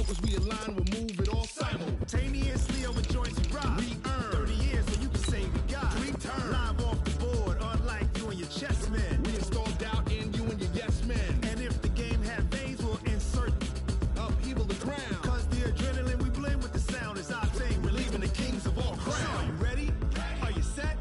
as we align, we'll move it all simultaneously over joints and rock. We earn 30 years, so you can say we got 3 turns. Live off the board, unlike you and your chess men. We install doubt in you and your yes men. And if the game had veins, we'll insert upheaval the ground. Cause the adrenaline we blend with the sound is our thing. We're leaving the kings of all crowns. So are you ready? Are you set?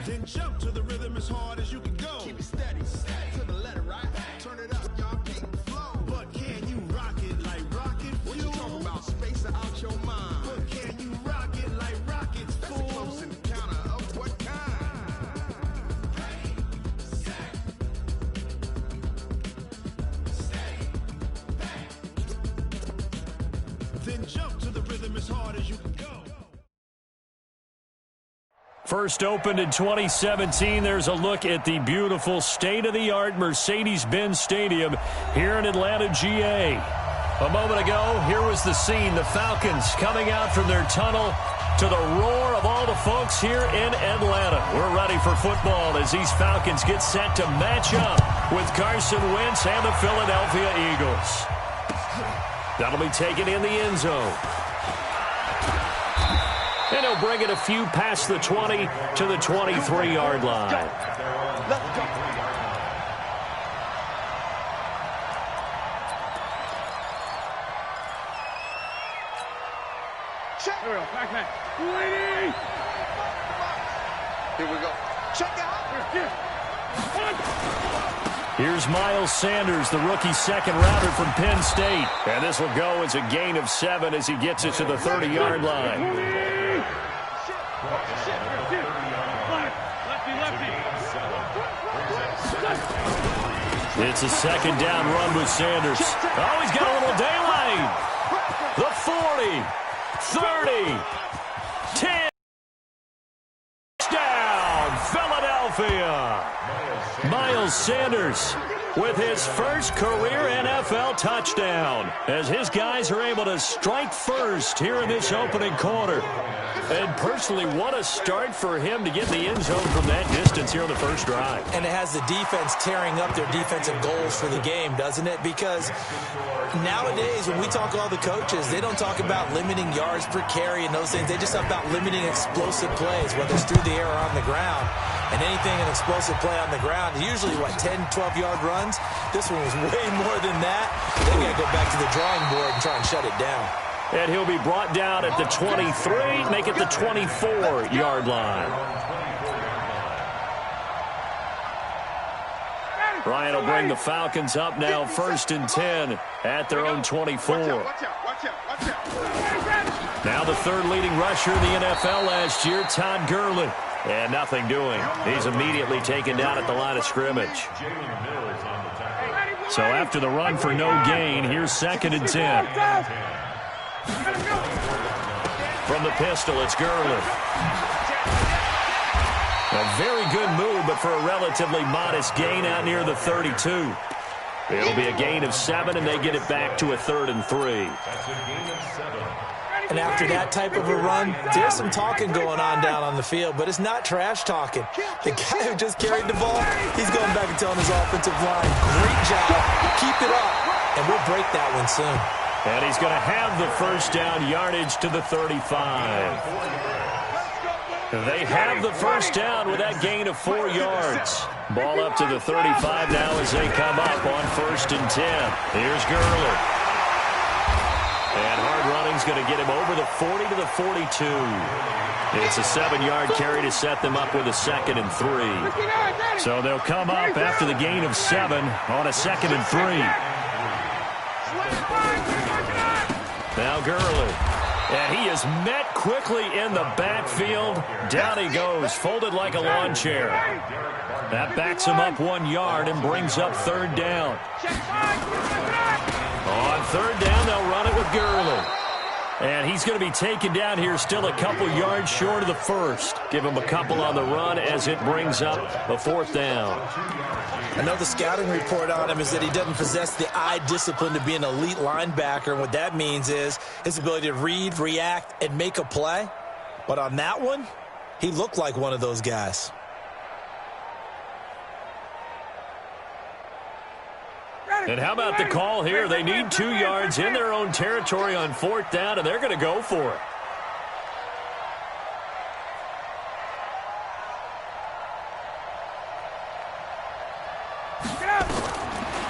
Then jump to the rhythm as hard as you can go. Keep it steady, to the letter, right? Turn it up, y'all keep the flow. But can you rock it like rocket fuel? What you talking about? Space out your mind. But can you rock it like rockets, fool? That's a close encounter of what kind? Ready, set, steady, back. Then jump to the rhythm as hard as you can go. First opened in 2017, there's a look at the beautiful state-of-the-art Mercedes-Benz Stadium here in Atlanta, GA. A moment ago, here was the scene. The Falcons coming out from their tunnel to the roar of all the folks here in Atlanta. We're ready for football as these Falcons get set to match up with Carson Wentz and the Philadelphia Eagles. That'll be taken in the end zone. And he'll bring it a few past the 20 to the 23-yard line. Let's go. Check. Here we go. Back. Here we go. Check out. Here's Miles Sanders, the rookie second-rounder from Penn State. And this will go as a gain of 7 as he gets it to the 30-yard line. It's a second down run with Sanders. Oh, he's got a little daylight. The 40, 30, 10. Touchdown, Philadelphia. Miles Sanders with his first career NFL touchdown as his guys are able to strike first here in this opening quarter. And personally, what a start for him to get in the end zone from that distance here on the first drive. And it has the defense tearing up their defensive goals for the game, doesn't it? Because nowadays, when we talk to all the coaches, they don't talk about limiting yards per carry and those things. They just talk about limiting explosive plays, whether it's through the air or on the ground. And anything an explosive play on the ground, usually, 10, 12-yard runs? This one was way more than that. They've got to go back to the drawing board and try and shut it down. And he'll be brought down at the 23, make it the 24-yard line. Ryan will bring the Falcons up now, 1st and 10 at their own 24. Now the third leading rusher in the NFL last year, Todd Gurley. And nothing doing. He's immediately taken down at the line of scrimmage. So after the run for no gain, here's 2nd and 10. From the pistol, it's Gurley. A very good move, but for a relatively modest gain out near the 32. It'll be a gain of 7, and they get it back to a 3rd and 3. And after that type of a run, there's some talking going on down on the field, but it's not trash talking. The guy who just carried the ball, he's going back and telling his offensive line, great job, keep it up, and we'll break that one soon. And he's going to have the first down yardage to the 35. They have the first down with that gain of 4 yards. Ball up to the 35 now as they come up on 1st and 10. Here's Gurley. And hard running's going to get him over the 40 to the 42. It's a 7-yard carry to set them up with a 2nd and 3. So they'll come up after the gain of 7 on a 2nd and 3. Now Gurley. And he is met quickly in the backfield. Down he goes, folded like a lawn chair. That backs him up 1 yard and brings up 3rd down. On 3rd down, they'll run it with Gurley. And he's going to be taken down here still a couple yards short of the first. Give him a couple on the run as it brings up a 4th down. I know the scouting report on him is that he doesn't possess the eye discipline to be an elite linebacker. And what that means is his ability to read, react, and make a play. But on that one, he looked like one of those guys. And how about the call here? They need 2 yards in their own territory on 4th down, and they're going to go for it.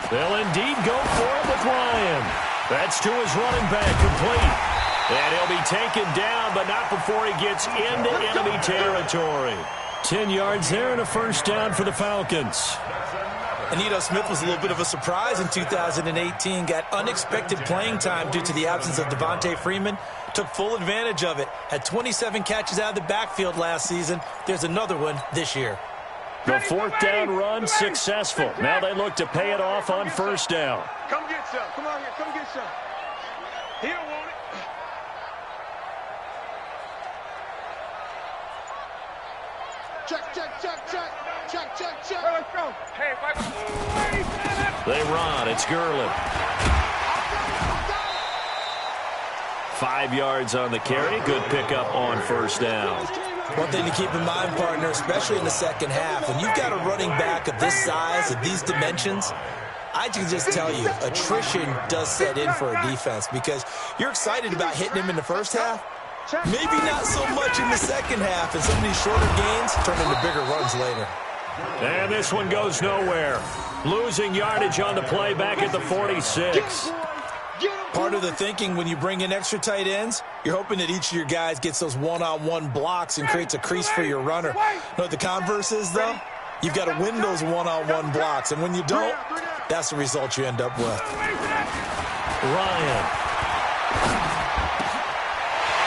They'll indeed go for it with Ryan. That's to his running back, complete. And he'll be taken down, but not before he gets into enemy territory. 10 yards there and a first down for the Falcons. Anito Smith was a little bit of a surprise in 2018. Got unexpected playing time due to the absence of Devontae Freeman. Took full advantage of it. Had 27 catches out of the backfield last season. There's another one this year. The 4th down run successful. Now they look to pay it off on 1st down. Come get some. Come on here. Come get some. He don't want it. Check, check, check, check. Check, check, check. Let's go. Hey, They run. It's Gurley. 5 yards on the carry. Good pickup on 1st down. One thing to keep in mind, partner, especially in the second half, when you've got a running back of this size, of these dimensions, I can just tell you, attrition does set in for a defense because you're excited about hitting him in the first half. Maybe not so much in the second half, and some of these shorter gains turn into bigger runs later. And this one goes nowhere. Losing yardage on the play back at the 46. Part of the thinking when you bring in extra tight ends, you're hoping that each of your guys gets those one-on-one blocks and creates a crease for your runner. You know what the converse is, though? You've got to win those one-on-one blocks, and when you don't, that's the result you end up with. Ryan.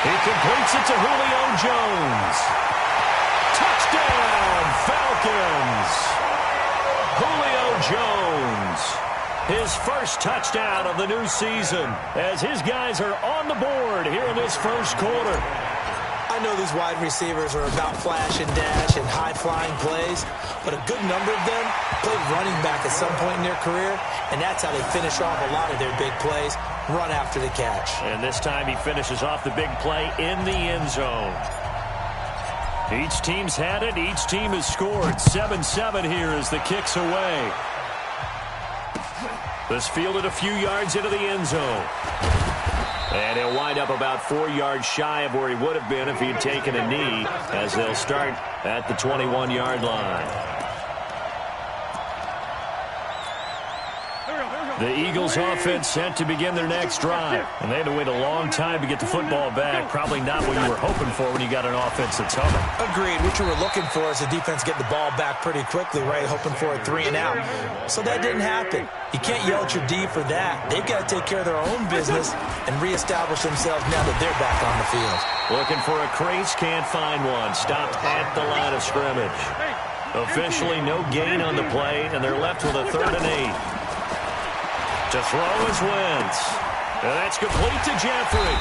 He completes it to Julio Jones. Touchdown, Falcons. Julio Jones. His first touchdown of the new season as his guys are on the board here in this first quarter. I know these wide receivers are about flash and dash and high-flying plays, but a good number of them played running back at some point in their career, and that's how they finish off a lot of their big plays, run after the catch. And this time he finishes off the big play in the end zone. Each team's had it. Each team has scored. 7-7 here as the kick's away. This fielded a few yards into the end zone. And he'll wind up about 4 yards shy of where he would have been if he had taken a knee, as they'll start at the 21-yard line. The Eagles offense set to begin their next drive. And they had to wait a long time to get the football back. Probably not what you were hoping for when you got an offense that's humming. Agreed. What you were looking for is the defense get the ball back pretty quickly, right? Hoping for a 3 and out. So that didn't happen. You can't yell at your D for that. They've got to take care of their own business and reestablish themselves now that they're back on the field. Looking for a crease, can't find one. Stopped at the line of scrimmage. Officially no gain on the play, and they're left with a 3rd and 8. To throw is Wentz. And that's complete to Jeffrey.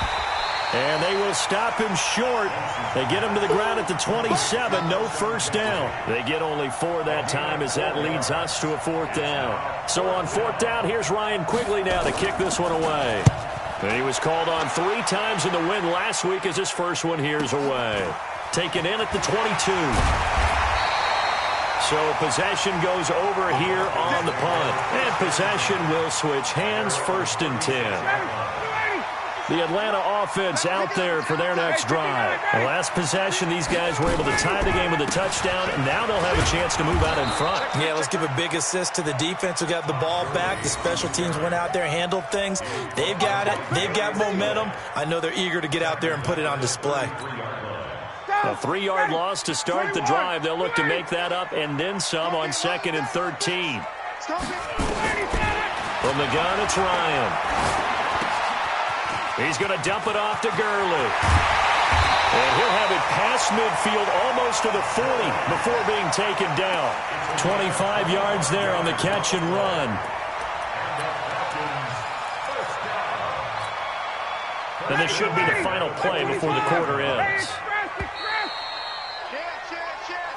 And they will stop him short. They get him to the ground at the 27. No first down. They get only 4 that time as that leads us to a 4th down. So on 4th down, here's Ryan Quigley now to kick this one away. And he was called on 3 times in the win last week as his first one here's away. Taken in at the 22. So possession goes over here on the punt. And possession will switch hands, 1st and 10. The Atlanta offense out there for their next drive. The last possession, these guys were able to tie the game with a touchdown, and now they'll have a chance to move out in front. Yeah, let's give a big assist to the defense who got the ball back. The special teams went out there, handled things. They've got it. They've got momentum. I know they're eager to get out there and put it on display. A 3-yard loss to start the drive. They'll look to make that up and then some on 2nd and 13. From the gun, it's Ryan. He's going to dump it off to Gurley. And he'll have it past midfield almost to the 40 before being taken down. 25 yards there on the catch and run. And this should be the final play before the quarter ends.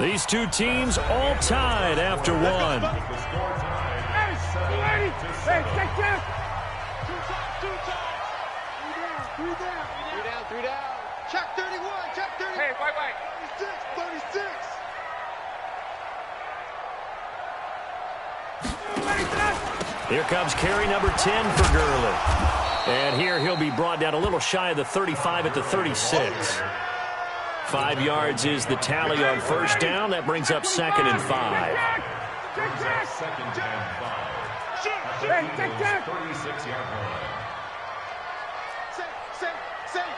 These two teams all tied after one. Three down. Check 31. Check 30. Hey, wait. 36. Here comes carry number 10 for Gurley. And here he'll be brought down a little shy of the 35 at the 36. 5 yards is the tally on first down. That brings up 2nd and 5. Second and 5. 36-yard line. Say.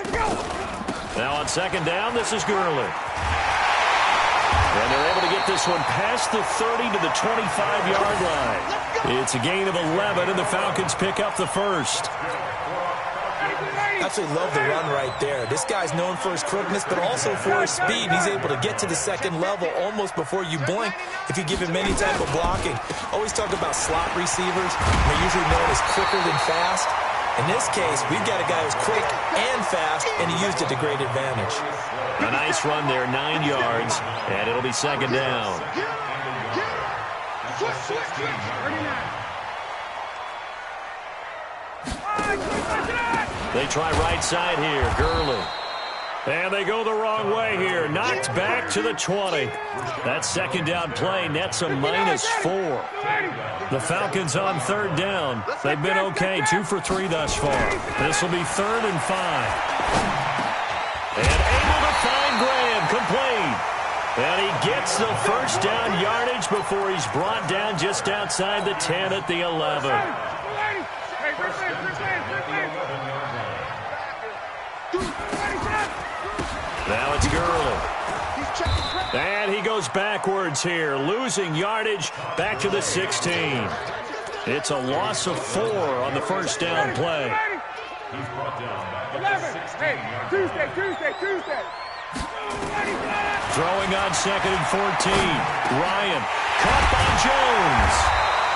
Kill. Now on 2nd down, this is Gurley. And they're able to get this one past the 30 to the 25-yard line. It's a gain of 11, and the Falcons pick up the first. Absolutely love the run right there. This guy's known for his quickness, but also for his speed. He's able to get to the second level almost before you blink if you give him any type of blocking. Always talk about slot receivers. They're usually known as quicker than fast. In this case, we've got a guy who's quick and fast, and he used it to great advantage. A nice run there, 9 yards, and it'll be 2nd down. They try right side here, Gurley. And they go the wrong way here. Knocked back to the 20. That 2nd down play nets a -4. The Falcons on 3rd down. They've been okay, 2 for 3 thus far. This will be 3rd and 5. And able to find Graham, complete. And he gets the first down yardage before he's brought down just outside the 10 at the 11. Now it's Gurley. And he goes backwards here, losing yardage back to the 16. It's a loss of 4 on the first down play. He's brought down back at the 16. Tuesday. Throwing on 2nd and 14. Ryan, caught by Jones.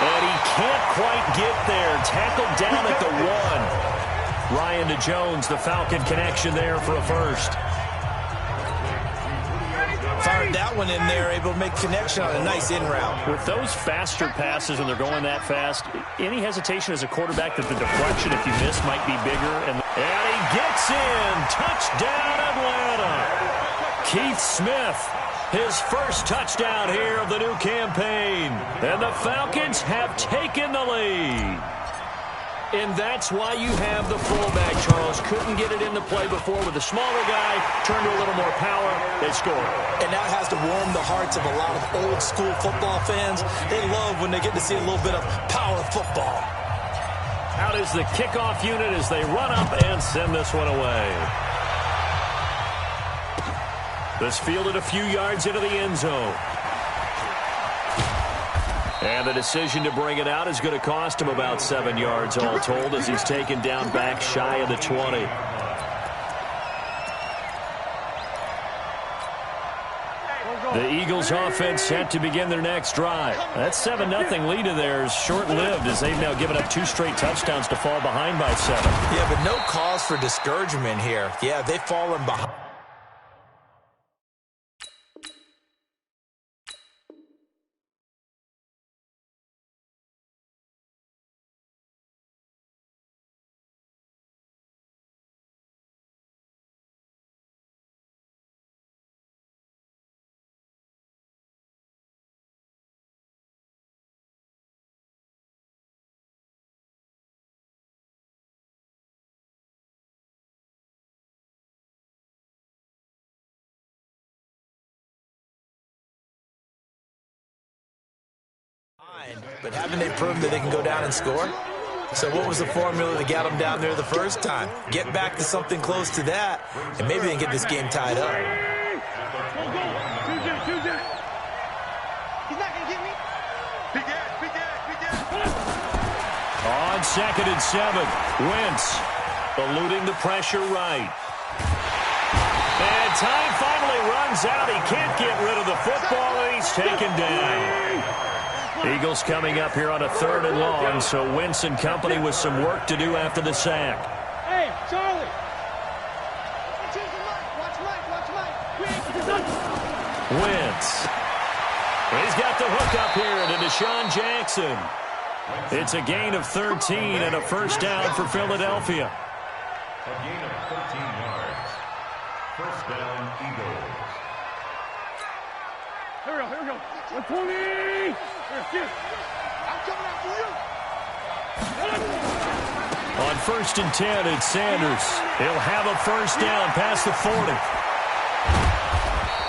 And he can't quite get there. Tackled down at the 1. Ryan to Jones, the Falcon connection there for a first. Fired that one in there, able to make connection on a nice in route. With those faster passes and they're going that fast, any hesitation as a quarterback that the deflection, if you miss, might be bigger. And he gets in. Touchdown, Atlanta. Keith Smith, his first touchdown here of the new campaign. And the Falcons have taken the lead. And that's why you have the fullback, Charles. Couldn't get it into play before with a smaller guy. Turned to a little more power. They scored. And that has to warm the hearts of a lot of old-school football fans. They love when they get to see a little bit of power football. Out is the kickoff unit as they run up and send this one away. This fielded a few yards into the end zone. And the decision to bring it out is going to cost him about 7 yards all told as he's taken down back shy of the 20. The Eagles offense set to begin their next drive. That 7-0 lead of theirs short-lived as they've now given up 2 straight touchdowns to fall behind by 7. Yeah, but no cause for discouragement here. Yeah, they've fallen behind. But haven't they proven that they can go down and score? So what was the formula that got them down there the first time? Get back to something close to that, and maybe they can get this game tied up. He's not going to get me. Big ass. On 2nd and 7, Wentz eluding the pressure right. And time finally runs out. He can't get rid of the football, and he's taken down. Eagles coming up here on a 3rd and long, so Wentz and company with some work to do after the sack. Hey, Charlie. Watch Mike. Wentz. He's got the hook up here to Deshaun Jackson. It's a gain of 13 and a first down for Philadelphia. A gain of 13 yards. First down, Eagles. Here we go. 120. Here, shoot. I'm coming after you. On 1st and 10, it's Sanders. He'll have a first down past the 40.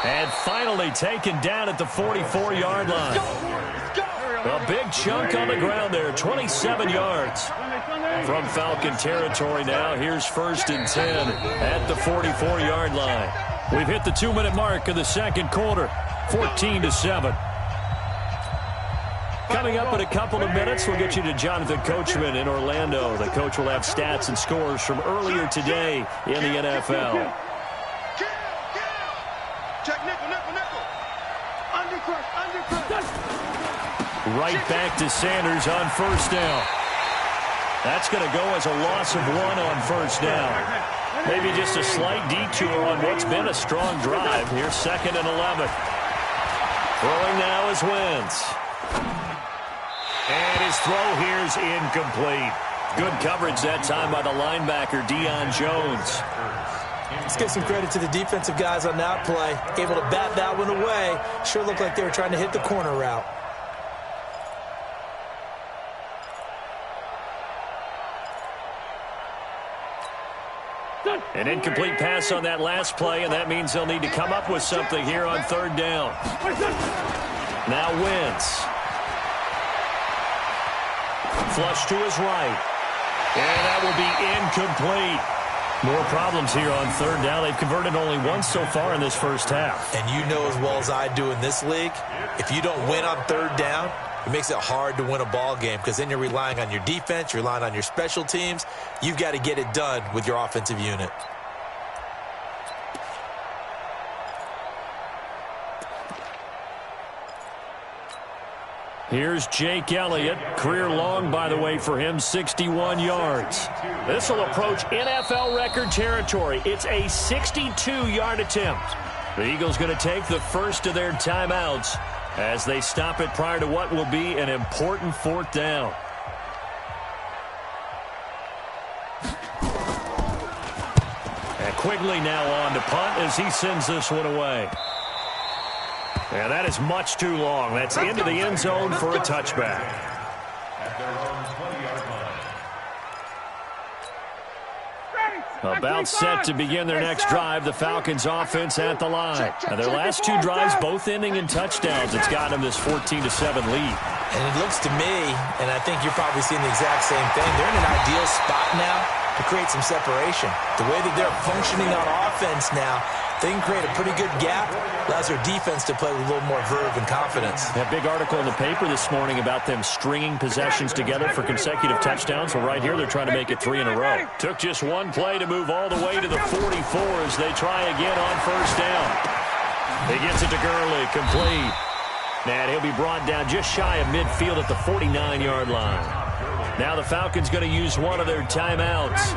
And finally taken down at the 44-yard line. A big chunk on the ground there, 27 yards. From Falcon territory now, here's 1st and 10 at the 44-yard line. We've hit the 2-minute mark of the second quarter, 14-7. Coming up in a couple of minutes, we'll get you to Jonathan Coachman in Orlando. The coach will have stats and scores from earlier today in the NFL. Check nickel. Undercut. Right back to Sanders on first down. That's going to go as a loss of 1 on first down. Maybe just a slight detour on what's been a strong drive. Here's 2nd and 11. Throwing now is Wentz. And his throw here's incomplete. Good coverage that time by the linebacker, Deion Jones. Let's give some credit to the defensive guys on that play. Able to bat that one away. Sure looked like they were trying to hit the corner route. An incomplete pass on that last play, and that means they'll need to come up with something here on 3rd down. Now Wentz. Flush to his right. And that will be incomplete. More problems here on 3rd down. They've converted only once so far in this first half. And you know as well as I do in this league, if you don't win on 3rd down, it makes it hard to win a ball game because then you're relying on your defense, you're relying on your special teams. You've got to get it done with your offensive unit. Here's Jake Elliott. Career long, by the way, for him, 61 yards. This will approach NFL record territory. It's a 62-yard attempt. The Eagles going to take the first of their timeouts as they stop it prior to what will be an important 4th down. And Quigley now on to punt as he sends this one away. And that is much too long. That's into the end zone for a touchback. About set to begin their next drive, the Falcons offense at the line. Now their last 2 drives both ending in touchdowns. It's got them this 14-7 lead. And it looks to me, and I think you're probably seeing the exact same thing, they're in an ideal spot now to create some separation. The way that they're functioning on offense now, they can create a pretty good gap. Allows their defense to play with a little more verve and confidence. That big article in the paper this morning about them stringing possessions together for consecutive touchdowns. Well, right here, they're trying to make it 3 in a row. Took just one play to move all the way to the 44 as they try again on first down. He gets it to Gurley, complete. And he'll be brought down just shy of midfield at the 49-yard line. Now the Falcons going to use one of their timeouts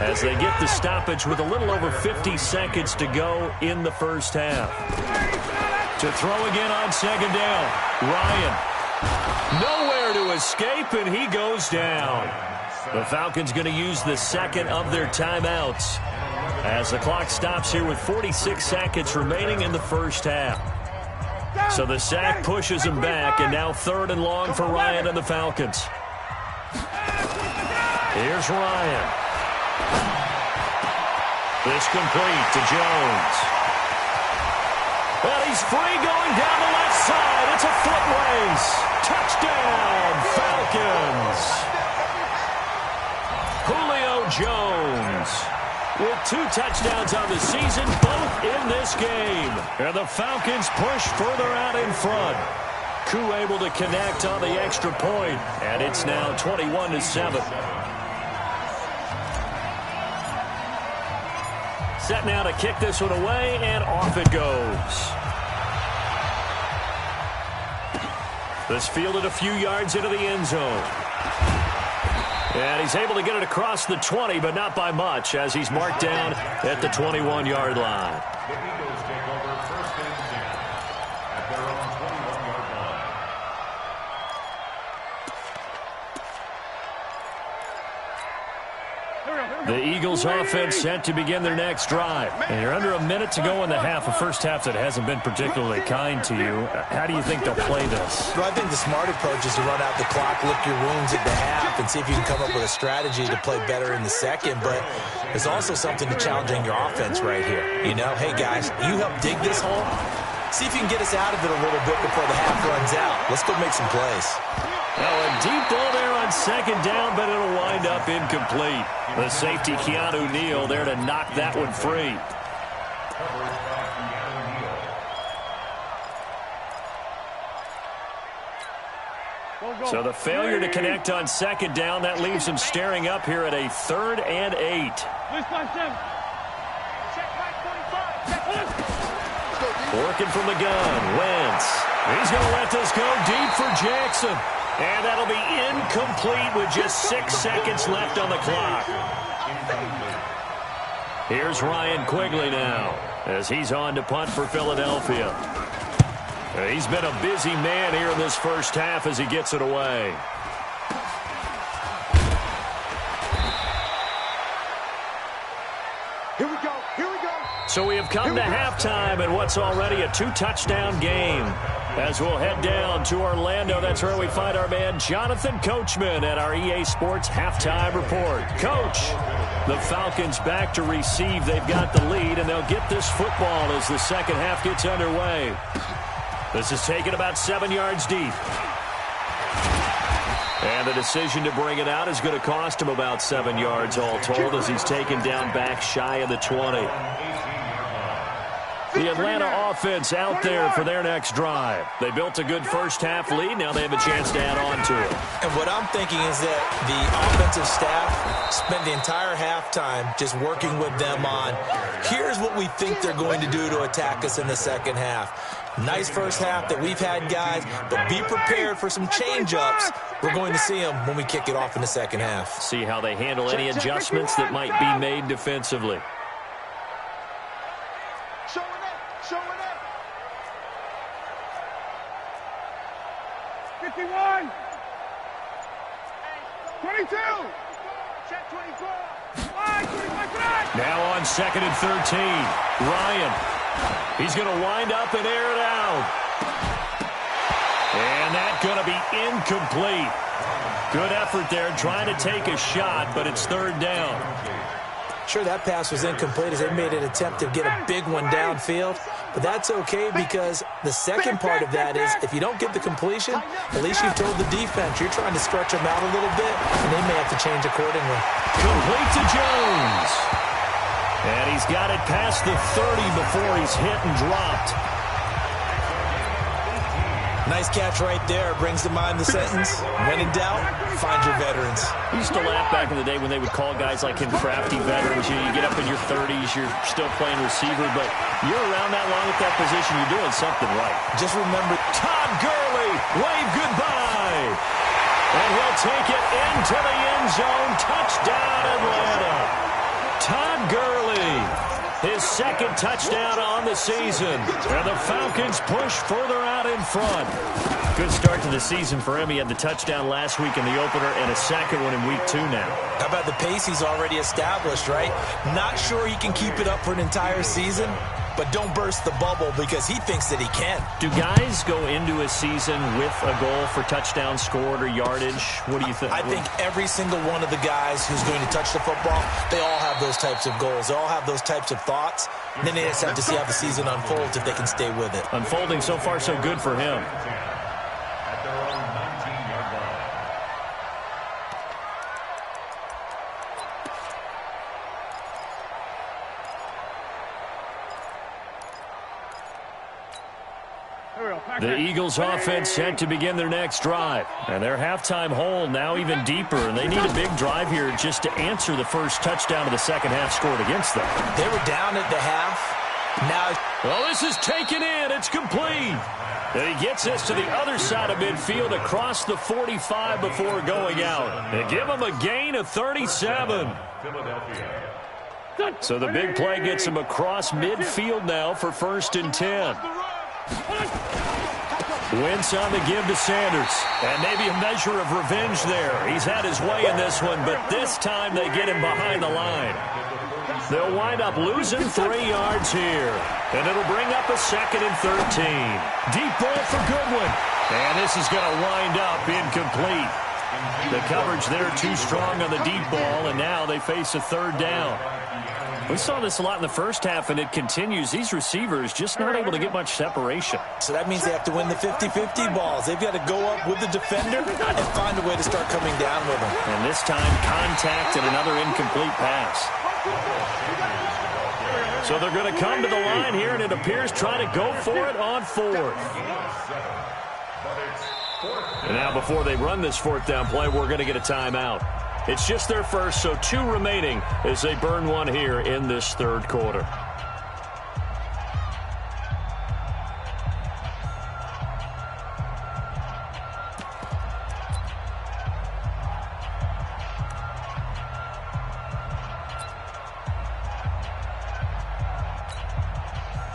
as they get the stoppage with a little over 50 seconds to go in the first half. To throw again on 2nd down. Ryan. Nowhere to escape, and he goes down. The Falcons going to use the 2nd of their timeouts as the clock stops here with 46 seconds remaining in the first half. So the sack pushes him back, and now 3rd and long for Ryan and the Falcons. Here's Ryan. This complete to Jones. Well, he's free going down the left side. It's a foot race. Touchdown, Falcons. Julio Jones with 2 touchdowns on the season, both in this game. And the Falcons push further out in front. Koo able to connect on the extra point, and it's now 21-7. Set now to kick this one away, and off it goes. This fielded a few yards into the end zone. And he's able to get it across the 20, but not by much, as he's marked down at the 21-yard line. The Eagles take over 1st and 10 at their own 21-yard line. Here we go. The Eagles offense set to begin their next drive. And you're under a minute to go in the half, a first half that hasn't been particularly kind to you. How do you think they'll play this? Well, I think the smart approach is to run out the clock, lick your wounds at the half, and see if you can come up with a strategy to play better in the second. But there's also something to challenging your offense right here. You know, hey, guys, you help dig this hole. See if you can get us out of it a little bit before the half runs out. Let's go make some plays. Well, a deep ball there on second down, but it'll wind up incomplete. The safety, Keanu Neal, there to knock that one free. So the failure to connect on second down, that leaves him staring up here at a 3rd and 8. Working from the gun, Wentz. He's going to let this go deep for Jackson. And that'll be incomplete with just 6 seconds left on the clock. Here's Ryan Quigley now as he's on to punt for Philadelphia. He's been a busy man here in this first half as he gets it away. Here we go. Here we go. So we have come to halftime in what's already a 2-touchdown game. As we'll head down to Orlando, that's where we find our man Jonathan Coachman at our EA Sports Halftime Report. Coach, the Falcons back to receive. They've got the lead, and they'll get this football as the second half gets underway. This is taken about 7 yards deep. And the decision to bring it out is going to cost him about 7 yards all told as he's taken down back shy of the 20. The Atlanta offense out there for their next drive. They built a good first half lead. Now they have a chance to add on to it. And what I'm thinking is that the offensive staff spent the entire halftime just working with them on, here's what we think they're going to do to attack us in the second half. Nice first half that we've had, guys, but be prepared for some change-ups. We're going to see them when we kick it off in the second half. See how they handle any adjustments that might be made defensively. Showing it. 51. 22. Check 24. Now on 2nd and 13. Ryan. He's going to wind up and air it out. And that's going to be incomplete. Good effort there trying to take a shot, but it's 3rd down. Sure, that pass was incomplete as they made an attempt to get a big one downfield, but that's okay because the second part of that is if you don't get the completion, at least you've told the defense you're trying to stretch them out a little bit, and they may have to change accordingly. Complete to Jones. And he's got it past the 30 before he's hit and dropped. Nice catch right there. Brings to mind the sentence, when in doubt, find your veterans. We used to laugh back in the day when they would call guys like him crafty veterans. You get up in your 30s, you're still playing receiver, but you're around that long at that position, you're doing something right. Just remember, Todd Gurley, wave goodbye. And he'll take it into the end zone. Touchdown, Atlanta. Todd Gurley, his 2nd touchdown on the season. And the Falcons push further out in front. Good start to the season for him. He had the touchdown last week in the opener and a 2nd one in week 2 now. How about the pace he's already established, right? Not sure he can keep it up for an entire season, but don't burst the bubble because he thinks that he can. Do guys go into a season with a goal for touchdown scored or yardage? What do you think? I think every single one of the guys who's going to touch the football, they all have those types of goals. They all have those types of thoughts. And then they just have to see how the season unfolds if they can stay with it. Unfolding so far so good for him. At their own 19-yard line. The Eagles offense set to begin their next drive. And their halftime hole now even deeper. And they need a big drive here just to answer the first touchdown of the second half scored against them. They were down at the half. Now, well, this is taken in. It's complete. And he gets this to the other side of midfield across the 45 before going out. They give him a gain of 37. Philadelphia. So the big play gets him across midfield now for 1st and 10. Wentz on the give to Sanders. And maybe a measure of revenge there. He's had his way in this one, but this time they get him behind the line. They'll wind up losing 3 yards here. And it'll bring up a 2nd and 13. Deep ball for Goodwin. And this is going to wind up incomplete. The coverage there too strong on the deep ball, and now they face a 3rd down. We saw this a lot in the first half, and it continues. These receivers just not able to get much separation. So that means they have to win the 50-50 balls. They've got to go up with the defender and find a way to start coming down with them. And this time, contact and another incomplete pass. So they're going to come to the line here, and it appears trying to go for it on 4th. And now before they run this 4th down play, we're going to get a timeout. It's just their first, so 2 remaining as they burn one here in this 3rd quarter.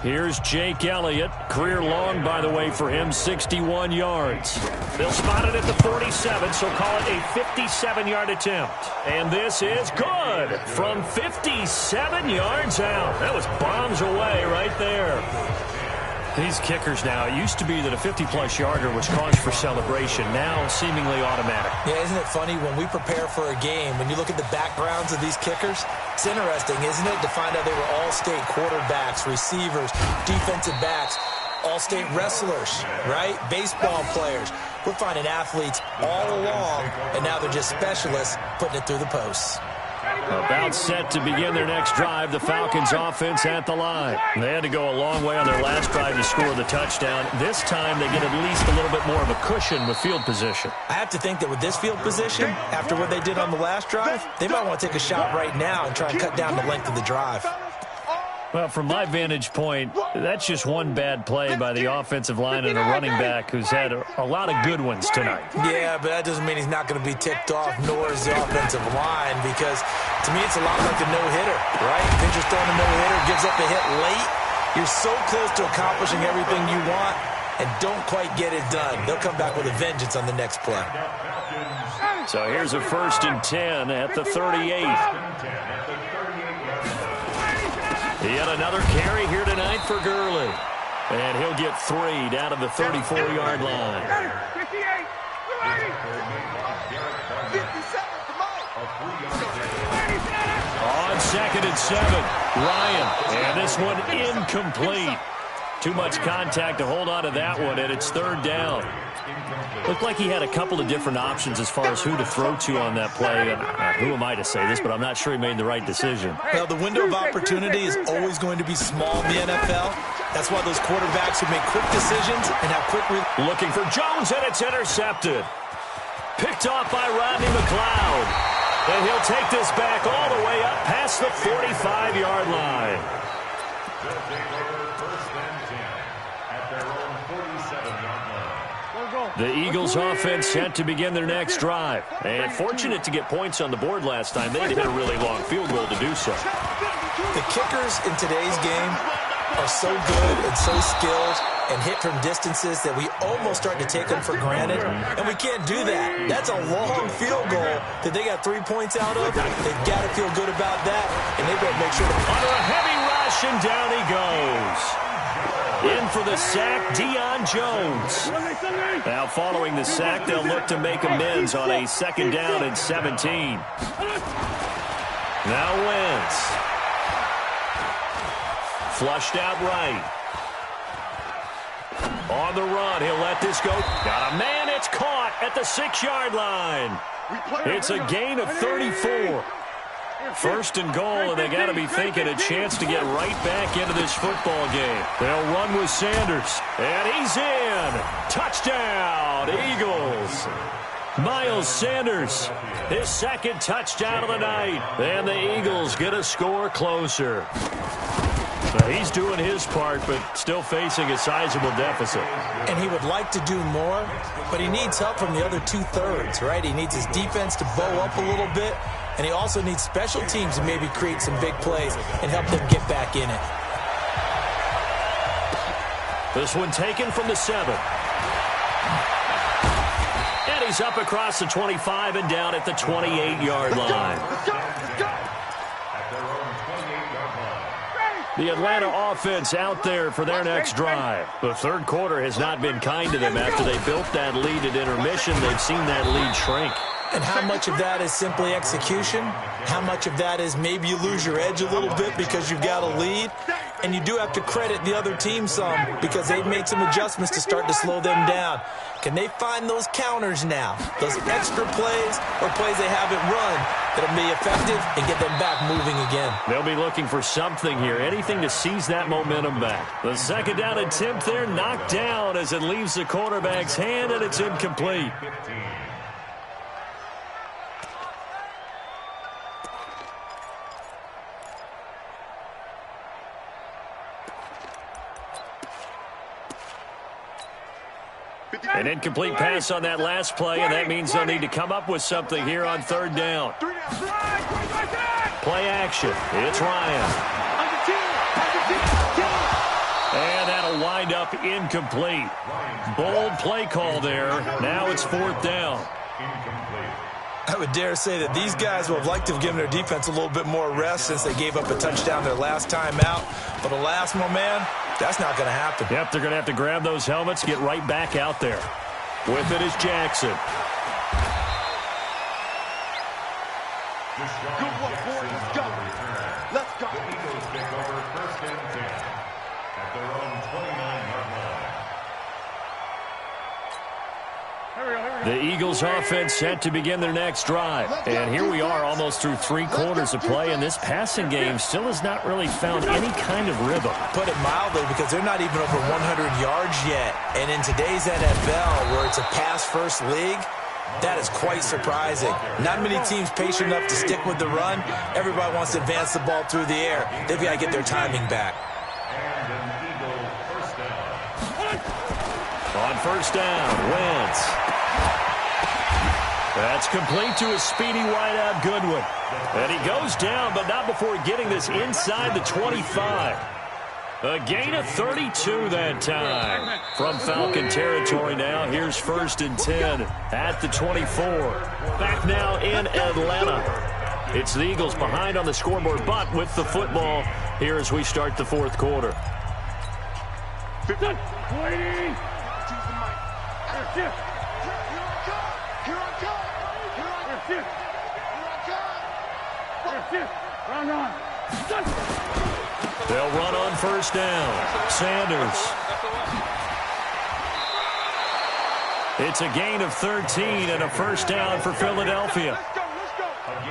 Here's Jake Elliott. Career long, by the way, for him, 61 yards. They'll spot it at the 47, so call it a 57-yard attempt. And this is good from 57 yards out. That was bombs away right there. These kickers now, it used to be that a 50-plus yarder was cause for celebration. Now seemingly automatic. Yeah, isn't it funny when we prepare for a game, when you look at the backgrounds of these kickers, it's interesting, isn't it, to find out they were all-state quarterbacks, receivers, defensive backs, all-state wrestlers, right? Baseball players. We're finding athletes all along, and now they're just specialists putting it through the posts. About set to begin their next drive, the Falcons offense at the line. They had to go a long way on their last drive to score the touchdown. This time they get at least a little bit more of a cushion with field position. I have to think that with this field position, after what they did on the last drive, they might want to take a shot right now and try and cut down the length of the drive. Well, from my vantage point, that's just one bad play by the offensive line and a running back who's had a lot of good ones tonight. Yeah, but that doesn't mean he's not going to be ticked off, nor is the offensive line, because to me it's a lot like a no-hitter, right? Pitcher's throwing a no-hitter, gives up a hit late. You're so close to accomplishing everything you want and don't quite get it done. They'll come back with a vengeance on the next play. So here's a 1st and 10 at the 38. He had another carry here tonight for Gurley. And he'll get 3 down to the 34-yard line. 58, 57, On 2nd and 7, Ryan. And this one incomplete. Too much contact to hold on to that one, and it's 3rd down. Looked like he had a couple of different options as far as who to throw to on that play. And who am I to say this, but I'm not sure he made the right decision. Well, the window of opportunity is always going to be small in the NFL. That's why those quarterbacks who make quick decisions and have quick... Looking for Jones, and it's intercepted. Picked off by Rodney McLeod. And he'll take this back all the way up past the 45-yard line. The Eagles offense set to begin their next drive. And fortunate to get points on the board last time. They hit a really long field goal to do so. The kickers in today's game are so good and so skilled and hit from distances that we almost start to take them for granted. And we can't do that. That's a long field goal that they got 3 points out of. They've got to feel good about that. And they better make sure to... Under a heavy rush, and down he goes. In for the sack, Deion Jones. Now following the sack, they'll look to make amends on a 2nd down and 17. Now Wentz. Flushed out right. On the run, he'll let this go. Got a man, it's caught at the 6-yard line. It's a gain of 34. 1st and goal, and they got to be thinking a chance to get right back into this football game. They'll run with Sanders, and he's in. Touchdown, Eagles. Miles Sanders, his 2nd touchdown of the night, and the Eagles get a score closer. He's doing his part, but still facing a sizable deficit. And he would like to do more, but he needs help from the other 2/3, right? He needs his defense to bow up a little bit, and he also needs special teams to maybe create some big plays and help them get back in it. This one taken from the 7. plays up across the 25 and down at the 28-yard line. The Atlanta offense out there for their next drive. The third quarter has not been kind to them after they built that lead at intermission. They've seen that lead shrink. And how much of that is simply execution? How much of that is maybe you lose your edge a little bit because you've got a lead? And you do have to credit the other team some because they've made some adjustments to start to slow them down. Can they find those counters now, those extra plays or plays they haven't run that'll be effective and get them back moving again? They'll be looking for something here, anything to seize that momentum back. The second down attempt there knocked down as it leaves the quarterback's hand, and it's incomplete. An incomplete pass on that last play, and that means they'll need to come up with something here on third down. Play action. It's Ryan. And that'll wind up incomplete. Bold play call there. Now it's fourth down. I would dare say that these guys would have liked to have given their defense a little bit more rest since they gave up a touchdown their last time out. But alas, my man, that's not going to happen. Yep, they're going to have to grab those helmets, get right back out there. With it is Jackson. Good work, boys. Let's go. Let's go. The Eagles take over first and 10 at their own 29-yard line. The Eagles offense set to begin their next drive. And here we are almost through 3 quarters of play, and this passing game still has not really found any kind of rhythm. Put it mildly, because they're not even over 100 yards yet. And in today's NFL, where it's a pass-first league, that is quite surprising. Not many teams patient enough to stick with the run. Everybody wants to advance the ball through the air. They've got to get their timing back. And an Eagle first down. On first down, Wentz. That's complete to a speedy wideout Goodwin. And he goes down, but not before getting this inside the 25. A gain of 32 that time. From Falcon territory now, here's first and 10 at the 24. Back now in Atlanta. It's the Eagles behind on the scoreboard, but with the football here as we start the fourth quarter. 20. They'll run on first down. Sanders. It's a gain of 13 and a first down for Philadelphia.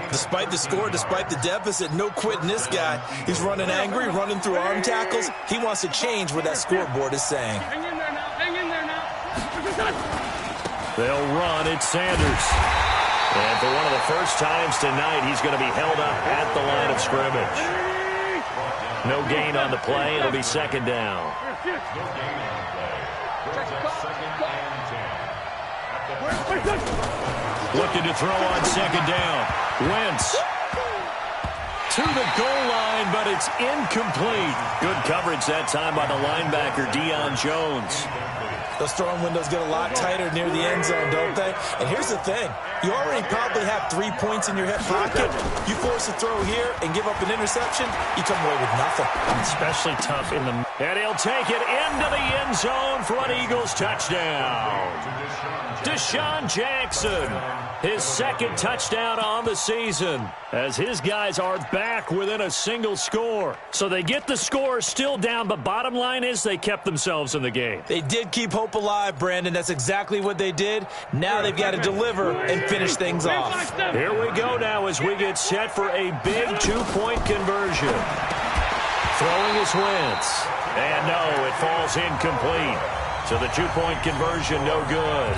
Despite the score, despite the deficit, no quitting this guy. He's running angry, running through arm tackles. He wants to change what that scoreboard is saying. Hang in there now. Hang in there now. They'll run. It's Sanders. And for one of the first times tonight, he's going to be held up at the line of scrimmage. No gain on the play. It'll be second down. Looking to throw on second down. Wentz to the goal line, but it's incomplete. Good coverage that time by the linebacker, Deion Jones. Those throwing windows get a lot tighter near the end zone, don't they? And here's the thing. You already probably have 3 points in your hip pocket. You force a throw here and give up an interception, you come away with nothing. Especially tough in the... And he'll take it into the end zone for an Eagles touchdown. Deshaun Jackson, his second touchdown on the season, as his guys are back within a single score. So they get the score still down, but bottom line is they kept themselves in the game. They did keep hope alive, Brandon. That's exactly what they did. Now they've got to deliver and finish things off. Here we go now as we get set for a big 2-point conversion. Throwing is Wentz. And no, it falls incomplete. So the 2-point conversion no good.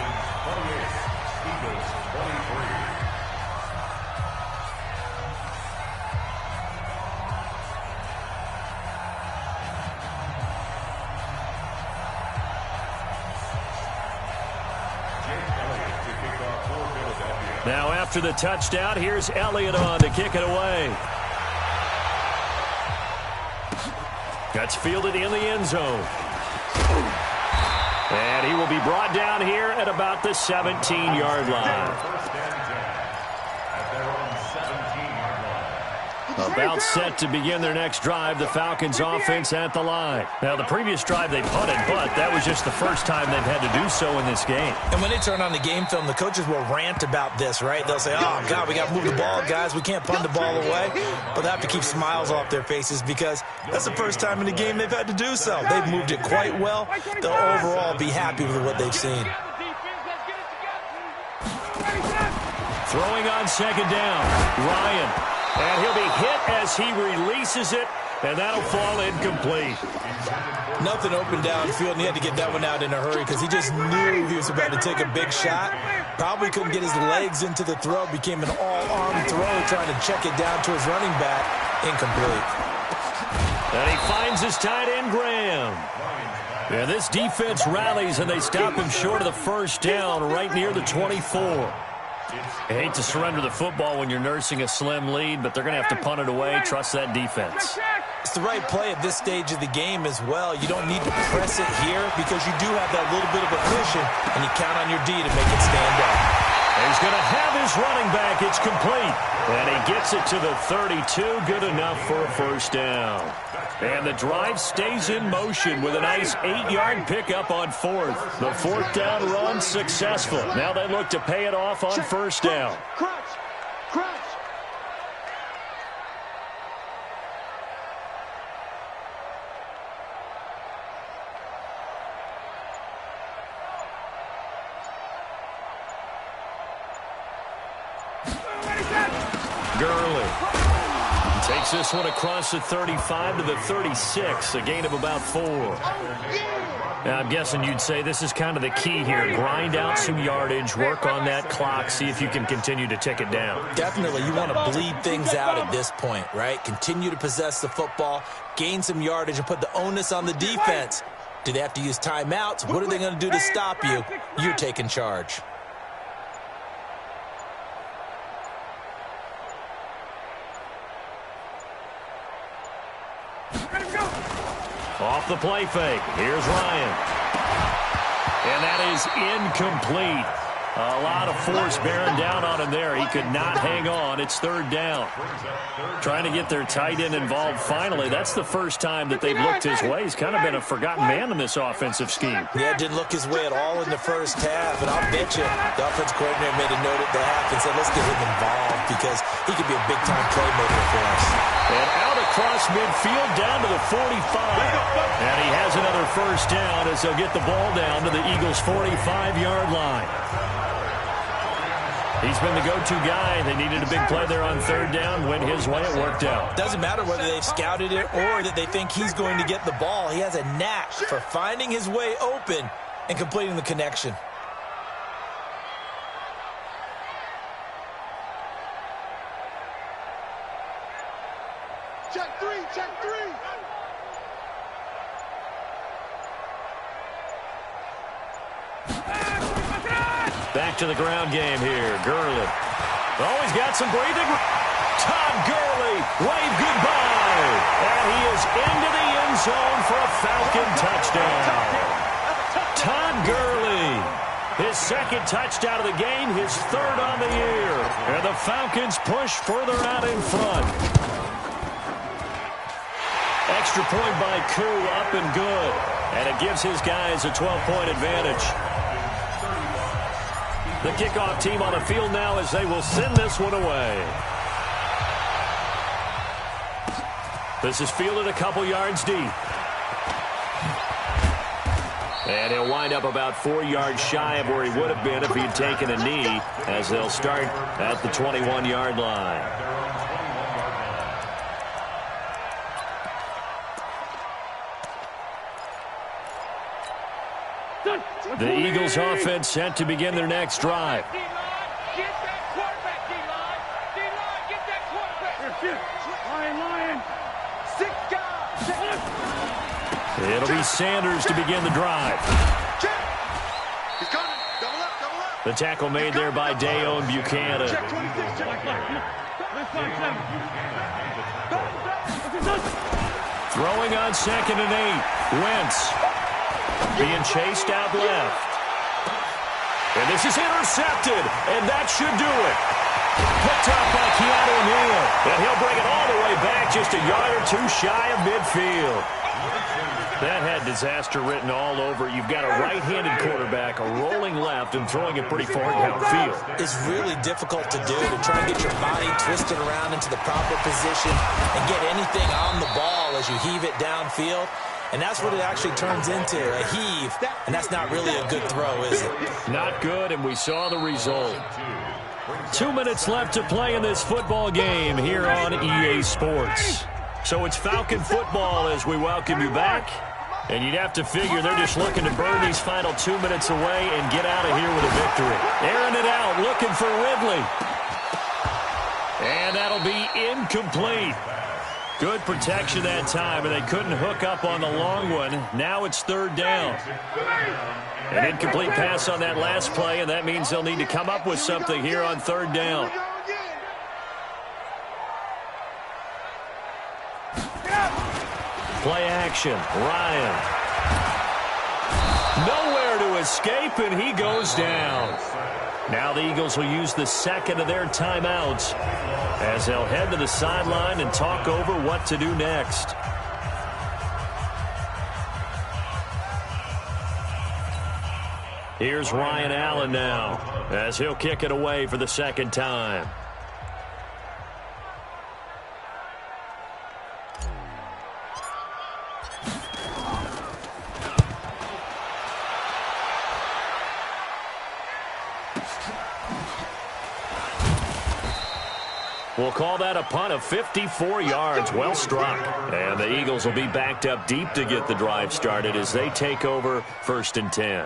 Now after the touchdown, here's Elliott on to kick it away. That's fielded in the end zone. And he will be brought down here at about the 17-yard line. First and 10 at their own 17-yard line. About set to begin their next drive, the Falcons offense at the line. Now, the previous drive they punted, but that was just the first time they've had to do so in this game. And when they turn on the game film, the coaches will rant about this, right? They'll say, oh, God, we got to move the ball, guys. We can't punt the ball away. But they have to keep smiles off their faces because that's the first time in the game they've had to do so. They've moved it quite well. They'll overall be happy with what they've seen. Throwing on second down, Ryan. And he'll be hit as he releases it, and that'll fall incomplete. Nothing open downfield, and he had to get that one out in a hurry because he just knew he was about to take a big shot. Probably couldn't get his legs into the throw. Became an all-arm throw, trying to check it down to his running back. Incomplete. And he finds his tight end, Graham. And this defense rallies, and they stop him short of the first down right near the 24. I hate to surrender the football when you're nursing a slim lead, but they're going to have to punt it away. Trust that defense. It's the right play at this stage of the game as well. You don't need to press it here because you do have that little bit of a cushion, and you count on your D to make it stand up. He's going to have his running back. It's complete. And he gets it to the 32. Good enough for a first down. And the drive stays in motion with a nice 8-yard pickup on fourth. The fourth down run successful. Now they look to pay it off on first down. Crunch! Crunch! Gurley takes this one across the 35 to the 36, a gain of about 4. Now, I'm guessing you'd say this is kind of the key here. Grind out some yardage, work on that clock, see if you can continue to tick it down. Definitely, you want to bleed things out at this point, right? Continue to possess the football, gain some yardage, and put the onus on the defense. Do they have to use timeouts? What are they going to do to stop you? You're taking charge. Off the play fake. Here's Ryan. And that is incomplete. A lot of force bearing down on him there. He could not hang on. It's third down. Trying to get their tight end involved finally. That's the first time that they've looked his way. He's kind of been a forgotten man in this offensive scheme. Yeah, didn't look his way at all in the first half. And I'll bet you the offensive coordinator made a note at the half and said, let's get him involved because he could be a big-time playmaker for us. And out across midfield down to the 45. And he has another first down as they'll get the ball down to the Eagles' 45-yard line. He's been the go-to guy. They needed a big play there on third down. Went his way. It worked out. Doesn't matter whether they've scouted it or that they think he's going to get the ball. He has a knack for finding his way open and completing the connection. Check three, check three. Back to the ground game here. Gurley. Oh, he's got some breathing. Todd Gurley, wave goodbye. And he is into the end zone for a Falcon touchdown. Todd Gurley, his second touchdown of the game, his third on the year. And the Falcons push further out in front. Extra point by Koo, up and good. And it gives his guys a 12-point advantage. The kickoff team on the field now as they will send this one away. This is fielded a couple yards deep. And he'll wind up about 4 yards shy of where he would have been if he'd taken a knee, as they'll start at the 21-yard line. The Eagles offense set to begin their next drive. D-line, get that quarterback, D-line. D-line, get that quarterback. Lion, lion. 6 guys. It'll be Sanders to begin the drive. Check. He's coming. Double up, double up. The tackle made there by Dayon Buchanan. Check 26, check. Throwing on 2nd and 8. Wentz. Being chased out left. And this is intercepted, and that should do it. Picked up by Keanu Neal, and he'll bring it all the way back just a yard or two shy of midfield. That had disaster written all over. You've got a right-handed quarterback, a rolling left, and throwing it pretty far downfield. It's really difficult to do, to try and get your body twisted around into the proper position and get anything on the ball as you heave it downfield. And that's what it actually turns into, a heave. And that's not really a good throw, is it? Not good, and we saw the result. 2 minutes left to play in this football game here on EA Sports. So it's Falcon football as we welcome you back. And you'd have to figure they're just looking to burn these final 2 minutes away and get out of here with a victory. Airing it out, looking for Ridley. And that'll be incomplete. Good protection that time, and they couldn't hook up on the long one. Now it's third down. An incomplete pass on that last play, and that means they'll need to come up with something here on third down. Play action. Ryan. Nowhere to escape, and he goes down. Now the Eagles will use the second of their timeouts as they'll head to the sideline and talk over what to do next. Here's Ryan Allen now as he'll kick it away for the second time. We'll call that a punt of 54 yards. Well struck. And the Eagles will be backed up deep to get the drive started as they take over 1st and 10.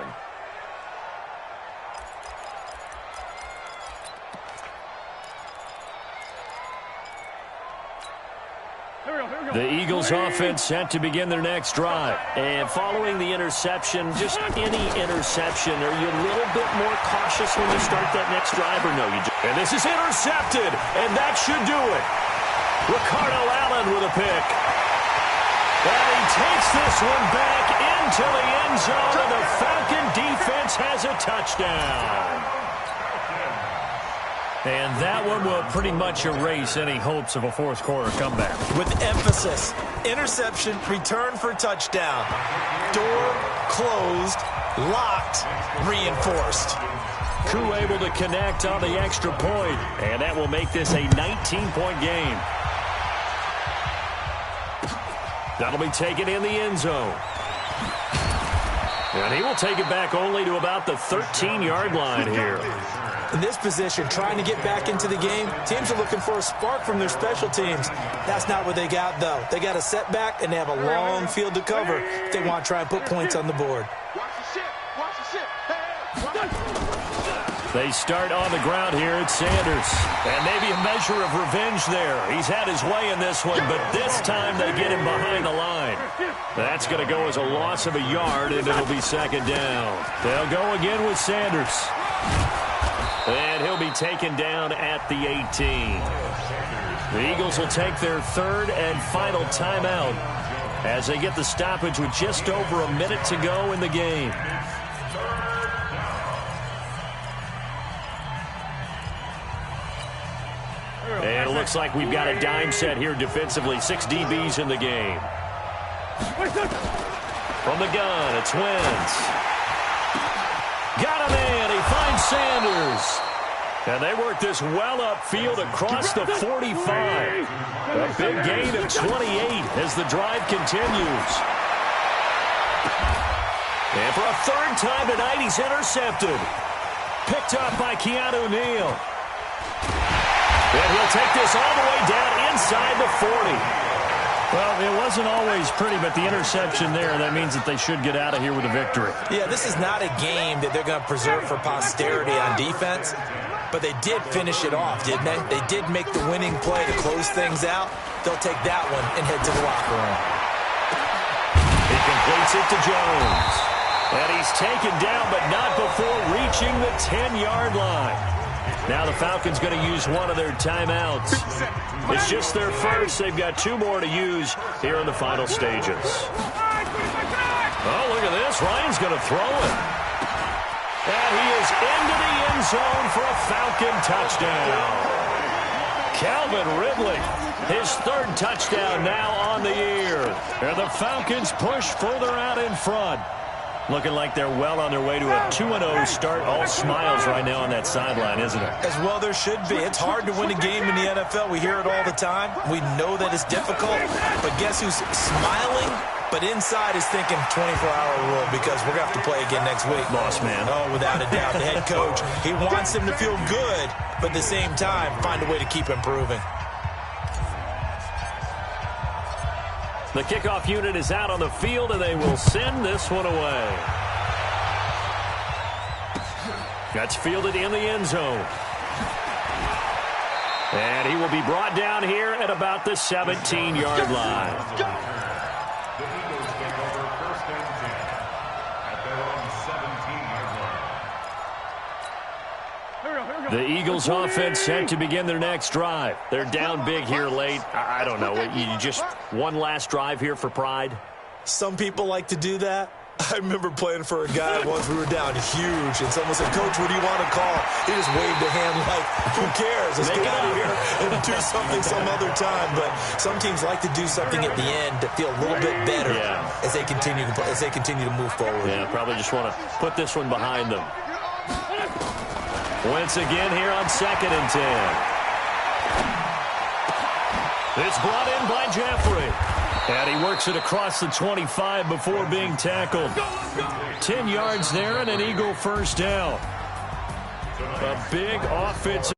The Eagles offense set to begin their next drive. And following the interception, just any interception, are you a little bit more cautious when you start that next drive or no? And this is intercepted, and that should do it. Ricardo Allen with a pick. And he takes this one back into the end zone, and the Falcon defense has a touchdown. And that one will pretty much erase any hopes of a fourth quarter comeback. With emphasis, interception, return for touchdown. Door closed, locked, reinforced. Crew able to connect on the extra point, and that will make this a 19-point game. That'll be taken in the end zone. And he will take it back only to about the 13-yard line here. In this position, trying to get back into the game, teams are looking for a spark from their special teams. That's not what they got, though. They got a setback, and they have a long field to cover if they want to try and put points on the board. They start on the ground here at Sanders. And maybe a measure of revenge there. He's had his way in this one, but this time they get him behind the line. That's going to go as a loss of a yard, and it'll be second down. They'll go again with Sanders. And he'll be taken down at the 18. The Eagles will take their third and final timeout as they get the stoppage with just over a minute to go in the game. And it looks like we've got a dime set here defensively. 6 DBs in the game. From the gun, it's Wentz. Got him in. He finds Sanders. And they work this well upfield across the 45. A big gain of 28 as the drive continues. And for a third time tonight, he's intercepted. Picked up by Keanu Neal. And he'll take this all the way down inside the 40. Well, it wasn't always pretty, but the interception there, that means that they should get out of here with a victory. Yeah, this is not a game that they're going to preserve for posterity on defense, but they did finish it off, didn't they? They did make the winning play to close things out. They'll take that one and head to the locker room. He completes it to Jones. And he's taken down, but not before reaching the 10-yard line. Now the Falcons going to use one of their timeouts. It's just their first. They've got 2 more to use here in the final stages. Oh, look at this. pass. Ryan's going to throw it. And he is into the end zone for a Falcon touchdown. Calvin Ridley, his third touchdown now on the year. And the Falcons push further out in front. Looking like they're well on their way to a 2-0 start. All smiles right now on that sideline, isn't it? As well there should be. It's hard to win a game in the NFL. We hear it all the time. We know that it's difficult. But guess who's smiling? But inside is thinking 24-hour rule because we're going to have to play again next week. Boss man. Oh, without a doubt. The head coach, he wants them to feel good, but at the same time, find a way to keep improving. The kickoff unit is out on the field, and they will send this one away. That's fielded in the end zone. And he will be brought down here at about the 17-yard line. The Eagles take over first and 10 at their own 17-yard line. The Eagles offense set to begin their next drive. They're down big here late. I don't know. You just one last drive here for pride? Some people like to do that. I remember playing for a guy once. We were down huge, and someone said, "Coach, what do you want to call?" He just waved a hand like, who cares? Let's get out of here and do something some other time. But some teams like to do something at the end to feel a little bit better as they continue to move forward. Yeah, probably just want to put this one behind them. Once again here on 2nd and 10. It's brought in by Jeffrey. And he works it across the 25 before being tackled. 10 yards there and an Eagle first down. A big offensive